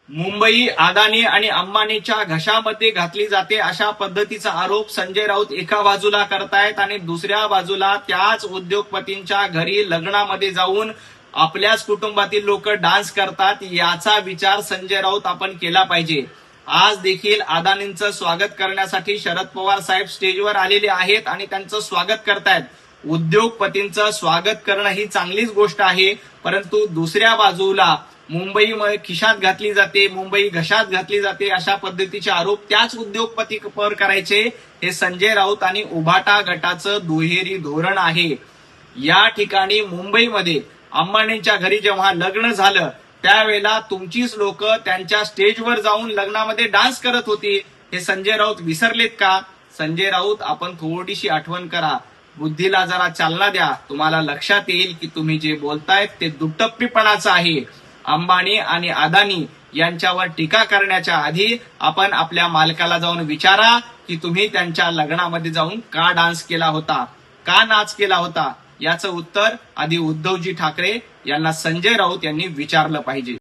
मुंबई अदानी आणि अंबानीच्या घशामध्ये घातली जाते अशा पद्धतीचा आरोप संजय राऊत एका बाजूला करतायत आणि दुसऱ्या बाजूला त्याच उद्योगपतींच्या घरी लग्नामध्ये जाऊन आपल्याच कुटुंबातील लोक डान्स करतात, याचा विचार संजय राऊत आपण केला पाहिजे। आज देखील अदानींचं स्वागत करण्यासाठी शरद पवार साहेब स्टेजवर आलेले आहेत आणि त्यांचं स्वागत करतायत। उद्योगपतींचं स्वागत करणं ही चांगलीच गोष्ट आहे, परंतु दुसऱ्या बाजूला मुंबई खिशात घातली जाते, मुंबई घशात घातली जाते अशा पद्धतीचे आरोप त्याच उद्योगपतीवर करायचे, हे संजय राऊत आणि उभाटा गटाचं दुहेरी धोरण आहे। या ठिकाणी मुंबईमध्ये अंबानींच्या घरी जेव्हा लग्न झालं त्यावेळेला तुमचीच लोक त्यांच्या स्टेजवर जाऊन लग्नामध्ये डान्स करत होती, हे संजय राऊत विसरलेत का? संजय राऊत, आपण थोडीशी आठवण करा, बुद्धीला जरा चालना द्या, तुम्हाला लक्षात येईल की तुम्ही जे बोलतायत ते दुटप्पीपणाचं आहे। अंबानी आणि अदानी यांच्यावर टीका करण्याच्या आधी आपण आपल्या मालकाला जाऊन विचारा की तुम्ही त्यांच्या लग्नामध्ये जाऊन का डान्स केला होता, का नाच केला होता? याचं उत्तर आधी उद्धवजी ठाकरे यांना संजय राऊत यांनी विचारलं पाहिजे।